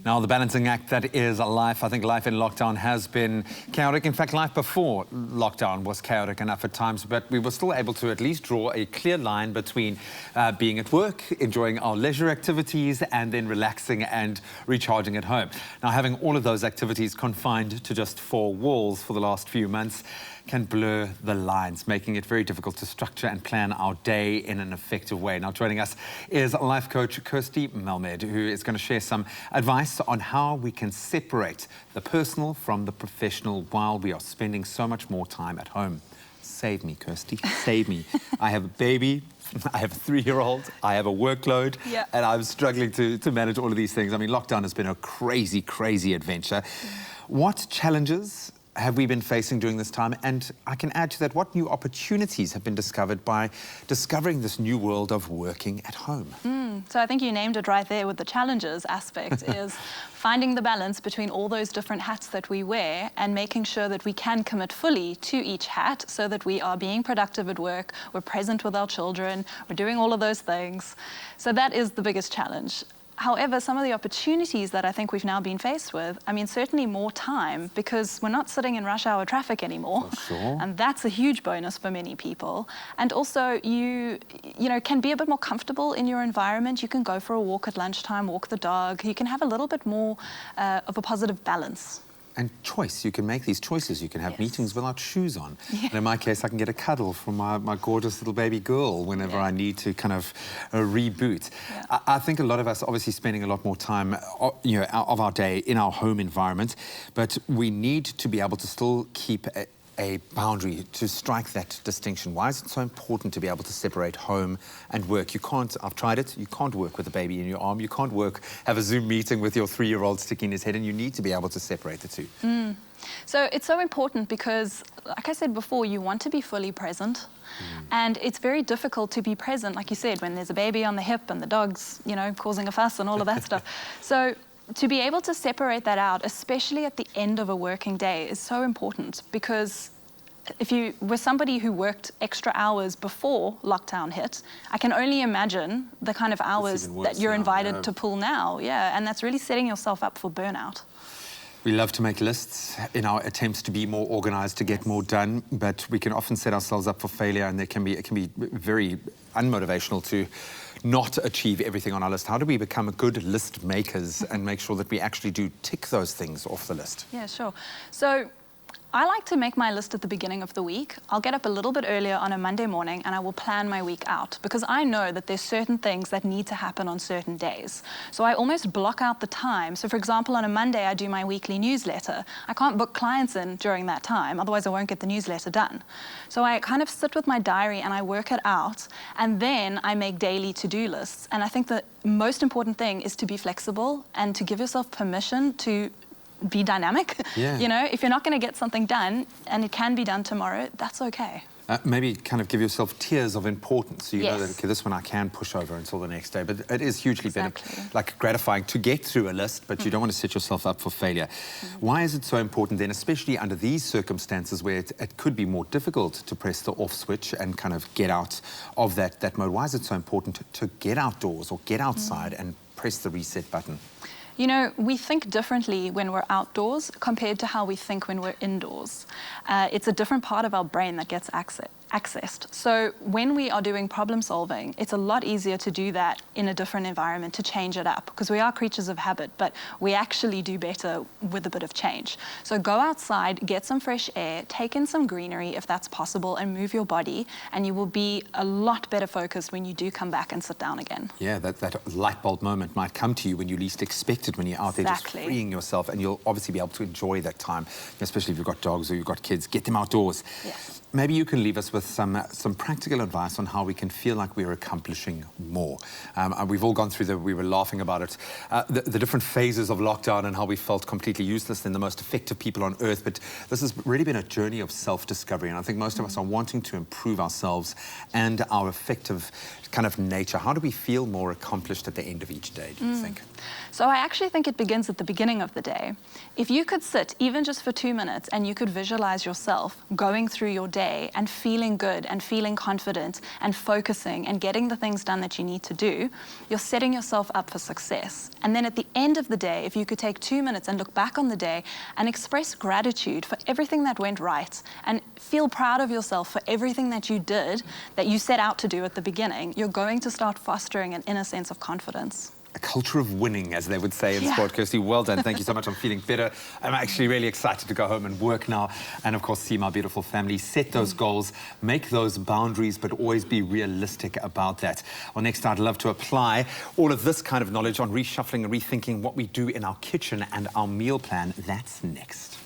Now, the balancing act that is life. I think life in lockdown has been chaotic. In fact, life before lockdown was chaotic enough at times, but we were still able to at least draw a clear line between being at work, enjoying our leisure activities, and then relaxing and recharging at home. Now, having all of those activities confined to just four walls for the last few months can blur the lines, making it very difficult to structure and plan our day in an effective way. Now, joining us is life coach Kirsty Melmed, who is going to share some advice on how we can separate the personal from the professional while we are spending so much more time at home. Save me, Kirsty, save me. I have a baby, I have a 3-year-old, I have a workload, and I'm struggling to manage all of these things. I mean, lockdown has been a crazy, crazy adventure. What challenges have we been facing during this time? And I can add to that, what new opportunities have been discovered by discovering this new world of working at home? So I think you named it right there with the challenges aspect is finding the balance between all those different hats that we wear and making sure that we can commit fully to each hat so that we are being productive at work, we're present with our children, we're doing all of those things. So that is the biggest challenge. However, some of the opportunities that I think we've now been faced with, I mean, certainly more time because we're not sitting in rush hour traffic anymore. For sure. And that's a huge bonus for many people. And also you know, can be a bit more comfortable in your environment. You can go for a walk at lunchtime, walk the dog. You can have a little bit more of a positive balance. And choice, you can make these choices. You can have meetings without shoes on. And in my case, I can get a cuddle from my gorgeous little baby girl whenever I need to kind of reboot. I think a lot of us obviously spending a lot more time, you know, of our day in our home environment, but we need to be able to still keep a boundary to strike that distinction. Why is it so important to be able to separate home and work? You can't, I've tried it, you can't work with a baby in your arm, you can't have a Zoom meeting with your 3-year-old sticking his head in, you need to be able to separate the two. So it's so important because, like I said before, you want to be fully present. And it's very difficult to be present, like you said, when there's a baby on the hip and the dog's, you know, causing a fuss and all of that stuff. So to be able to separate that out, especially at the end of a working day, is so important because if you were somebody who worked extra hours before lockdown hit, I can only imagine the kind of hours that you're invited to pull now. And that's really setting yourself up for burnout. We love to make lists in our attempts to be more organized, to get more done, but we can often set ourselves up for failure, and it can be very unmotivational to not achieve everything on our list. How do we become good list makers and make sure that we actually do tick those things off the list? Yeah, sure. So I like to make my list at the beginning of the week. I'll get up a little bit earlier on a Monday morning and I will plan my week out because I know that there's certain things that need to happen on certain days. So I almost block out the time. So for example, on a Monday, I do my weekly newsletter. I can't book clients in during that time, otherwise I won't get the newsletter done. So I kind of sit with my diary and I work it out, and then I make daily to-do lists. And I think the most important thing is to be flexible and to give yourself permission to be dynamic. You know, if you're not going to get something done and it can be done tomorrow, that's okay. Maybe kind of give yourself tiers of importance so you know that, okay, this one I can push over until the next day. But it is hugely gratifying to get through a list, but you don't want to set yourself up for failure. Why is it so important then, especially under these circumstances where it could be more difficult to press the off switch and kind of get out of that mode? Why is it so important to get outdoors or get outside and press the reset button? You know, we think differently when we're outdoors compared to how we think when we're indoors. It's a different part of our brain that gets accessed. So when we are doing problem solving, it's a lot easier to do that in a different environment, to change it up, because we are creatures of habit, but we actually do better with a bit of change. So go outside, get some fresh air, take in some greenery if that's possible, and move your body, and you will be a lot better focused when you do come back and sit down again. Yeah, that light bulb moment might come to you when you least expect it, when you're out there just freeing yourself, and you'll obviously be able to enjoy that time, especially if you've got dogs or you've got kids. Get them outdoors. Maybe you can leave us with some practical advice on how we can feel like we're accomplishing more. We've all gone through we were laughing about it, the different phases of lockdown and how we felt completely useless and the most effective people on earth. But this has really been a journey of self-discovery, and I think most of us are wanting to improve ourselves and our effective kind of nature. How do we feel more accomplished at the end of each day, do you think? So I actually think it begins at the beginning of the day. If you could sit even just for 2 minutes and you could visualize yourself going through your day day and feeling good and feeling confident and focusing and getting the things done that you need to do, you're setting yourself up for success. And then at the end of the day, if you could take 2 minutes and look back on the day and express gratitude for everything that went right and feel proud of yourself for everything that you did, that you set out to do at the beginning, you're going to start fostering an inner sense of confidence. A culture of winning, as they would say in sport. Kirsty, well done. Thank you so much. I'm feeling better. I'm actually really excited to go home and work now and, of course, see my beautiful family, set those goals, make those boundaries, but always be realistic about that. Well, next, I'd love to apply all of this kind of knowledge on reshuffling and rethinking what we do in our kitchen and our meal plan. That's next.